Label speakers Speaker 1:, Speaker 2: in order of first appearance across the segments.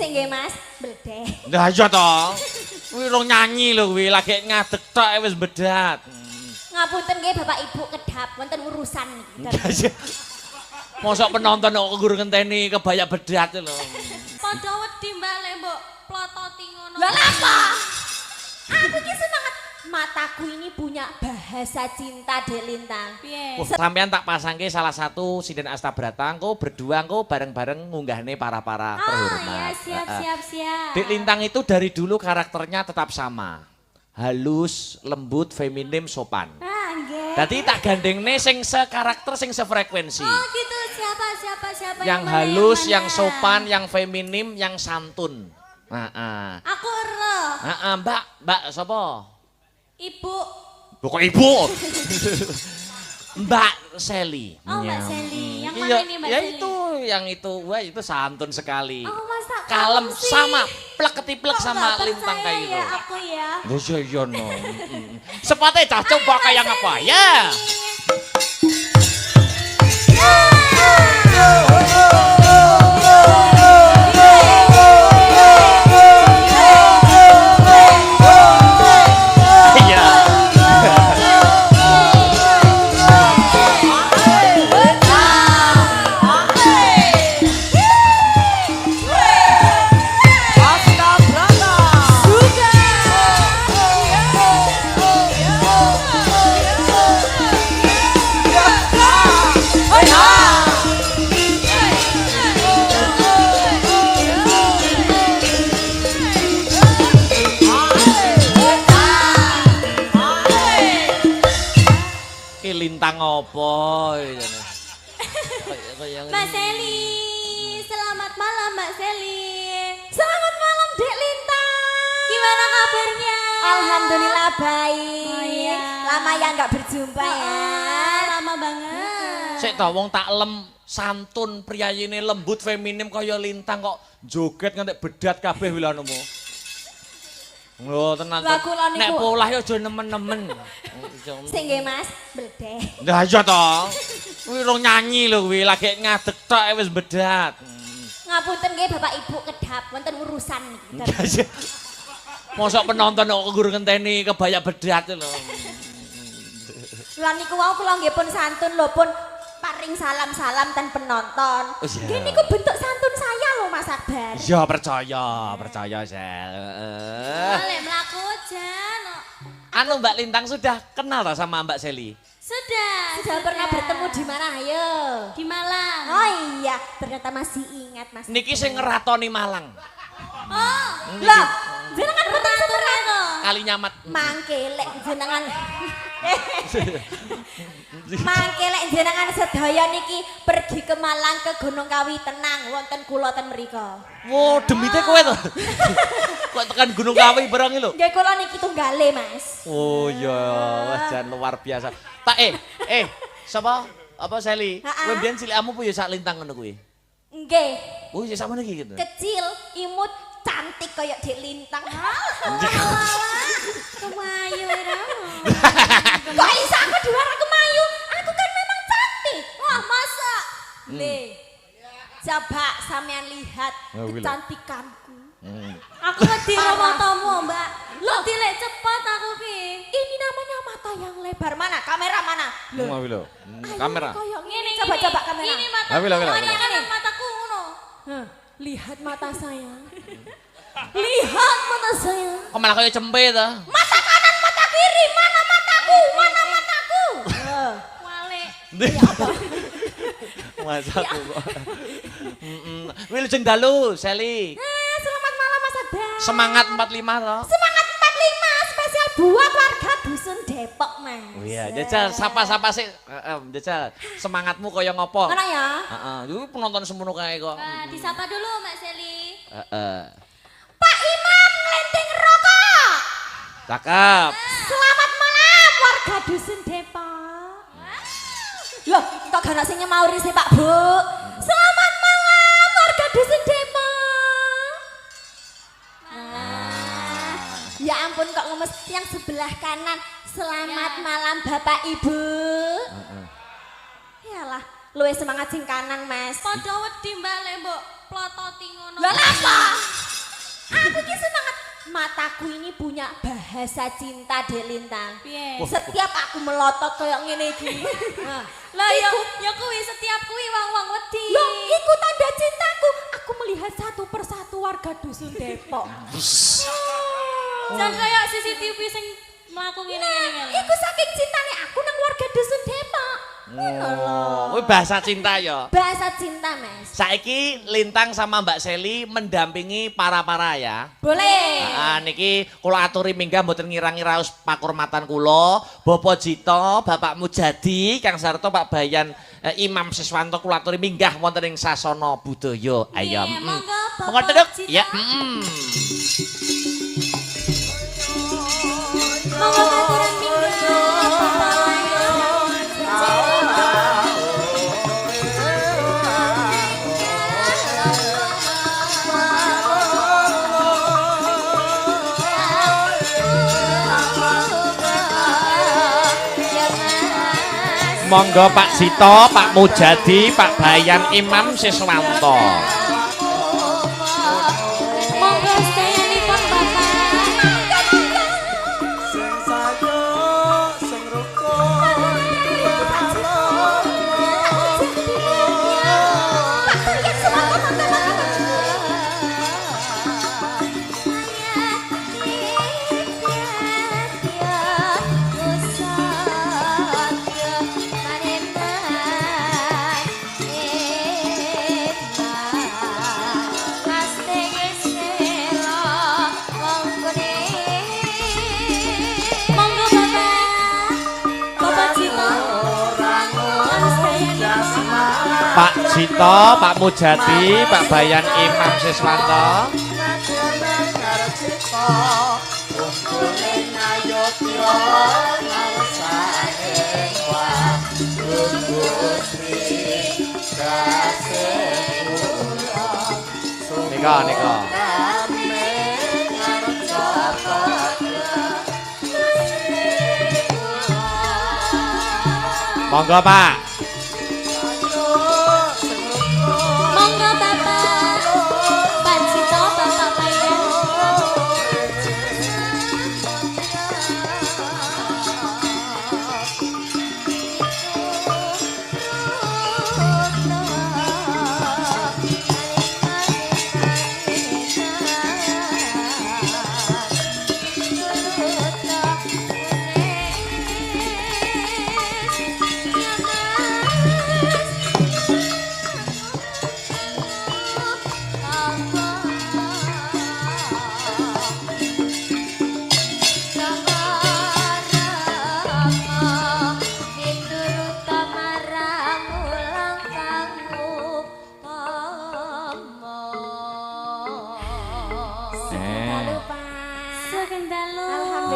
Speaker 1: Sing nggih Mas, bledeh.
Speaker 2: Lah iya to. Kuwi rong nyanyi lho kuwi, lagi ngadeg tok wis bedat.
Speaker 1: Ngapunten nggih Bapak Ibu kedap wonten urusan niki.
Speaker 2: Mosok penonton kok guru ngenteni kebaya bedat lho.
Speaker 3: Padha wedi Mbak lek mbok plototi ngono.
Speaker 1: Lah apa? Aku ki semangat mataku ini punya bahasa cinta Dek Lintang.
Speaker 3: Piye?
Speaker 2: Sampean tak pasangke salah satu sinden Astabrata engko berdua engko bareng-bareng ngunggahne para-para terhormat.
Speaker 3: Iya, siap.
Speaker 2: Dek Lintang itu dari dulu karakternya tetap sama. Halus, lembut, feminim, sopan.
Speaker 3: Ah, nggih.
Speaker 2: Dadi tak gandengne sing sekarakter sing sefrekuensi.
Speaker 3: Oh, gitu. Siapa
Speaker 2: Yang
Speaker 3: mana,
Speaker 2: halus,
Speaker 3: mana?
Speaker 2: yang sopan, yang feminim, yang santun. Heeh.
Speaker 3: Aku ero.
Speaker 2: Heeh, Mbak sapa?
Speaker 3: Ibu.
Speaker 2: Kok ibu? Mbak Sally.
Speaker 3: Oh, Mbak
Speaker 2: Ya.
Speaker 3: Sally. Yang
Speaker 2: Iya,
Speaker 3: mana ini Mbak
Speaker 2: ya
Speaker 3: Sally?
Speaker 2: yang itu. Wah, itu santun sekali.
Speaker 3: Oh, masa
Speaker 2: Kalem
Speaker 3: kamu sih?
Speaker 2: sama plek ketiplek
Speaker 3: Kok
Speaker 2: sama
Speaker 3: nggak
Speaker 2: Lintang
Speaker 3: percaya
Speaker 2: kayak gitu.
Speaker 3: ya aku ya.
Speaker 2: Iya no. Sepatnya cah coba kayak apa ya? Iya. Ki Lintang apa?
Speaker 3: Mbak Sally, selamat malam Mbak Sally.
Speaker 1: Selamat malam Dek Lintang.
Speaker 3: Gimana kabarnya?
Speaker 1: Alhamdulillah baik.
Speaker 3: Oh, iya.
Speaker 1: Lama ya nggak berjumpa ya.
Speaker 3: Lama banget.
Speaker 2: Sik ta wong tak lem santun priyayine lembut feminim kaya Lintang kok joget nganti bedat kabeh wilanemu. Lho tenan.
Speaker 1: Lah, kula niku-
Speaker 2: Nek polah ya aja nemen-nemen.
Speaker 1: Sing nggih Mas, bledeh.
Speaker 2: Lah iya to. Kuwi rong nyanyi lho kuwi, lagi ngadeg tok wis bedat.
Speaker 1: Ngapunten nggih Bapak Ibu kedap wonten urusan niki.
Speaker 2: Mosok penonton kok guru ngenteni kebaya bedat lho.
Speaker 1: Lah niku wau kula nggih pun santun lho pun paring salam-salam ten penonton.
Speaker 2: Oh, iya.
Speaker 1: Nggih niku bentuk santun saya lho Mas Akbar.
Speaker 2: Ya percaya Sel.
Speaker 3: Boleh melaku jan.
Speaker 2: Anu Mbak Lintang sudah kenal tak sama Mbak Sally?
Speaker 1: Sudah pernah bertemu di mana ayo?
Speaker 3: Di Malang.
Speaker 1: Oh iya, ternyata masih ingat Mas.
Speaker 2: Niki sing ngeratoni Malang.
Speaker 3: Oh,
Speaker 1: Lah, jenengan betul seberang
Speaker 2: Kali nyamat.
Speaker 1: mangkelek jenengan. Mangkelek jenengan sedaya niki pergi ke Malang ke Gunung Kawi tenang wonten kula ten mrika.
Speaker 2: Wow, demite kowe to. Kok tekan Gunung Kawi barang iki lho.
Speaker 1: Nggih kula niki tunggale Mas.
Speaker 2: Oh iya, wah jan luar biasa. Tak sapa? Apa Sally?
Speaker 1: Ha-ha.
Speaker 2: Kowe mbiyen cilikmu po ya sak Lintang ngono kuwi.
Speaker 1: Nggih,
Speaker 2: Oh ya sakmono iki gitu.
Speaker 1: kecil, imut, cantik kayak Dek Lintang.
Speaker 3: kemayu ero.
Speaker 1: Kok iso aku diwara kemayu? Aku kan memang cantik.
Speaker 3: Wah, masa?
Speaker 1: Nih, coba sampean lihat
Speaker 2: Oh, wila.
Speaker 1: kecantikanku.
Speaker 3: Aku wedi karo matamu, Mbak. Lo dilek cepet aku ki.
Speaker 1: Ini namanya mata yang lebar. Mana? Kamera mana?
Speaker 2: Mau lho. Kamera.
Speaker 1: Kayak
Speaker 3: Ngene
Speaker 1: Coba coba kamera.
Speaker 3: Ini mata.
Speaker 2: Lah, wila.
Speaker 3: Kanan mataku ngono.
Speaker 1: Hah, lihat mata saya. Lihat mata saya.
Speaker 2: Kok malah kaya cempe to?
Speaker 1: Mata kanan, mata kiri. Mana mataku? Mana mataku?
Speaker 3: Wale.
Speaker 2: Masaku kok. Wil jeng dalu, Sally.
Speaker 1: Selamat malam Mas Abang.
Speaker 2: Semangat 45 to.
Speaker 1: Semangat 45 spesial buat warga dusun Depok Mas.
Speaker 2: Oh iya, Jajal sapa-sapa sih. Jajal semangatmu kaya ngopo?
Speaker 1: Mana ya?
Speaker 2: Heeh, iki penonton semono kae kok.
Speaker 3: Nah, disapa dulu Mbak Sally.
Speaker 2: Heeh.
Speaker 1: Pak Imam ngelenting rokok.
Speaker 2: Cakep.
Speaker 1: Selamat malam warga dusun Depok. Loh, kok gak sing nyemauri sih Pak Bu? Selamat malam warga dusun Depok. Ya ampun kok ngemes yang sebelah kanan. Selamat
Speaker 3: Ya.
Speaker 1: malam Bapak Ibu. Yalah, luwih semangat sing kanan Mas.
Speaker 3: Padha wedi Mbak lek mbok plototi ngono.
Speaker 1: Lah apa? aku ini punya bahasa cinta Dek Lintang.
Speaker 3: Piye?
Speaker 1: Setiap aku melotot kayak ngene iki. Nah,
Speaker 3: Lah ya kuwi setiap kuwi wong-wong wedi.
Speaker 1: Loh, iku tanda cintaku. Aku melihat satu persatu warga dusun Depok.
Speaker 3: Jan kaya CCTV sing mlaku ngene-ngene.
Speaker 1: Iku saking cintane aku nang warga dusun Depok.
Speaker 2: Oh, kuwi bahasa cinta ya.
Speaker 1: Bahasa cinta, Mas.
Speaker 2: Saiki Lintang sama Mbak Seli mendampingi para-para ya.
Speaker 1: Boleh.
Speaker 2: Niki kula aturi minggah mboten ngira-ngira raos pakurmatan kula, Bapak Jito, Bapak Mujadi, Kang Sarto, Pak Bayan, Imam Siswanto kula aturi minggah wonten ing sasana budaya ayam.
Speaker 3: Monggo
Speaker 2: Monggo
Speaker 3: Bapak
Speaker 2: teduk.
Speaker 3: Jito.
Speaker 2: Ya,
Speaker 3: Monggo katuran minggah Bapak Layan.
Speaker 2: Monggo Pak Jito, Pak Mujadi, Pak Bayan, Imam Siswanto.
Speaker 3: Monggo sedayanipun Bapak.
Speaker 4: Sing sayo sing rukun
Speaker 3: Monggo Bapak. Bapak Jito.
Speaker 2: Pak Jito, Pak Mujadi, Pak Bayan, Imam Siswanto. Nika. Monggo Pak.
Speaker 3: Monggo Bapak. Pak Jito, Bapak Bayan.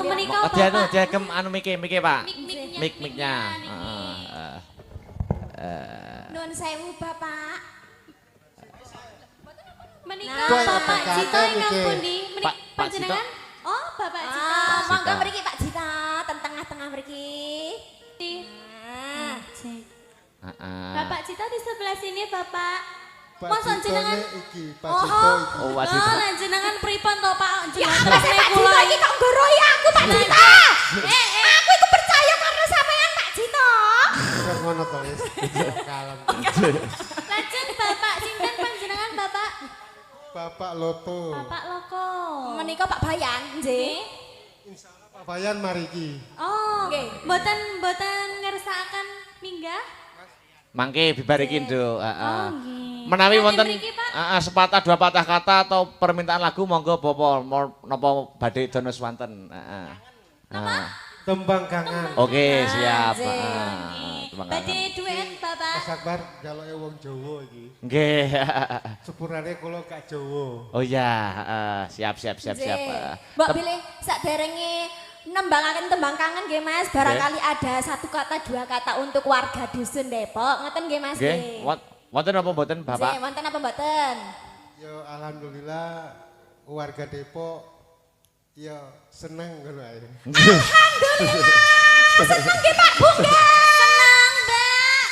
Speaker 3: Menika
Speaker 2: Dia kem anu mike Pak. Mik-miknya.
Speaker 1: Nuwun sewu, Bapak.
Speaker 3: Menika
Speaker 4: Nah.
Speaker 3: Bapak Jito ingkang pundi?
Speaker 2: Pak
Speaker 3: Panjenengan? Oh, Bapak Jito.
Speaker 1: Monggo mriki Pak Jita, ten tengah-tengah mriki.
Speaker 3: Di
Speaker 1: Nah,
Speaker 3: Bapak Jito di sebelah sini, Bapak.
Speaker 4: Pak
Speaker 3: Masa
Speaker 4: Jito
Speaker 3: jenengan?
Speaker 4: iki, Pak Jito iki.
Speaker 2: Oh, Pak
Speaker 3: Oh,
Speaker 2: Jito.
Speaker 3: lah jenengan pripun to, Pak?
Speaker 1: ya
Speaker 3: Jenengan
Speaker 1: masa
Speaker 3: terus
Speaker 1: Pak
Speaker 3: kula.
Speaker 1: Jita iki kok nggorohi aku, Pak Jita. Aku itu percaya karena sampean Pak Jita.
Speaker 4: Wis ngono to, wis. Kalem.
Speaker 3: Lajeng Bapak sinten panjenengan, Bapak?
Speaker 4: Bapak Loto.
Speaker 3: Bapak Loko.
Speaker 1: Menika Pak Bayan, nggih.
Speaker 4: Insyaallah Pak Bayan mariki.
Speaker 3: Oh,
Speaker 1: Nggih.
Speaker 3: mboten ngersakaken minggah?
Speaker 2: Mangke bibarikin do.
Speaker 3: Oh, nggih.
Speaker 2: Menawi
Speaker 3: Nanti
Speaker 2: wonten
Speaker 3: mriki, Pak.
Speaker 2: sepatah dua patah kata atau permintaan lagu monggo Bapak napa badhe dono swanten.
Speaker 4: Tembang kangen.
Speaker 2: Oke, siap. Terima
Speaker 3: Badhe
Speaker 2: kasih.
Speaker 3: duet, Bapak.
Speaker 4: Mas Akbar jaloke wong Jawa iki.
Speaker 2: Nggih.
Speaker 4: Sepurane kula gak Jawa.
Speaker 2: Oh iya, siap.
Speaker 1: Mbak pilih saderenge nembangaken tembang kangen nggih Mas, barangkali ada satu kata dua kata untuk warga dusun Depok. Ngoten nggih Mas
Speaker 2: Nggih,
Speaker 1: nggih.
Speaker 2: wonten apa mboten
Speaker 1: Nggih,
Speaker 2: Bapak?
Speaker 1: wonten apa mboten?
Speaker 4: Yo alhamdulillah warga Depok yo seneng ngono ae.
Speaker 1: Seneng nggih Pak Bungga.
Speaker 3: Senang, Mbak.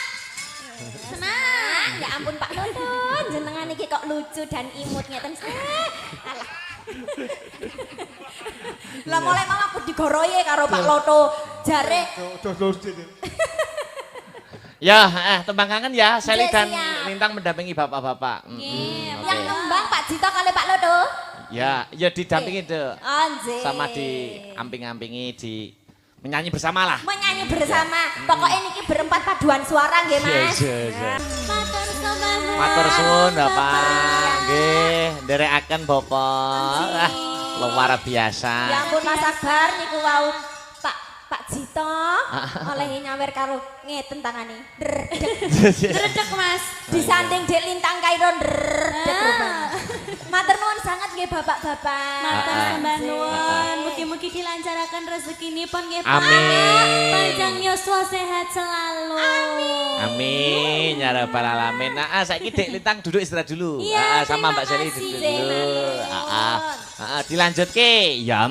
Speaker 3: Senang.
Speaker 1: Ya ampun Pak Lutun, jenengan iki kok lucu dan imut ngeten. Alah. Lah mulai mama aku digoroye karo Pak Loto. Jare
Speaker 4: Dos.
Speaker 2: Ya, tembang kangen ya, Sally
Speaker 1: Oke,
Speaker 2: dan
Speaker 1: siap.
Speaker 2: Lintang mendampingi bapak-bapak.
Speaker 3: Nggih,
Speaker 2: Oke.
Speaker 1: yang nembang Pak Jito kali Pak Loto.
Speaker 2: Ya, ya didampingi deh.
Speaker 1: Anjir.
Speaker 2: Sama di amping-ampingi di menyanyi bersama lah.
Speaker 1: Menyanyi bersama. Pokoknya niki berempat paduan suara nggih Mas.
Speaker 2: Iya.
Speaker 3: Matur sembah nuwun.
Speaker 2: Matur suwun Bapak. Nggih, nderekaken Bapak. Ah, luar biasa.
Speaker 1: Ya ampun Mas Akbar niku wau Pak Jito oleh nyawer karo ngeten tangane.
Speaker 3: Dredeg Mas.
Speaker 1: Disanding Dek Lintang Kairo Matur nuwun sangat nggih Bapak-bapak.
Speaker 3: Matur sembah nuwun. Mugi-mugi dilancaraken rezekinipun nggih Pak.
Speaker 2: Amin.
Speaker 3: Panjang yuswa sehat selalu.
Speaker 2: Amin ya rabbal alamin. Nah, saiki Dek Lintang duduk istirahat dulu.
Speaker 3: Iya,
Speaker 2: Sama
Speaker 3: terima
Speaker 2: Mbak Sally
Speaker 3: kasih.
Speaker 2: duduk dulu. Dilanjutke. Ya.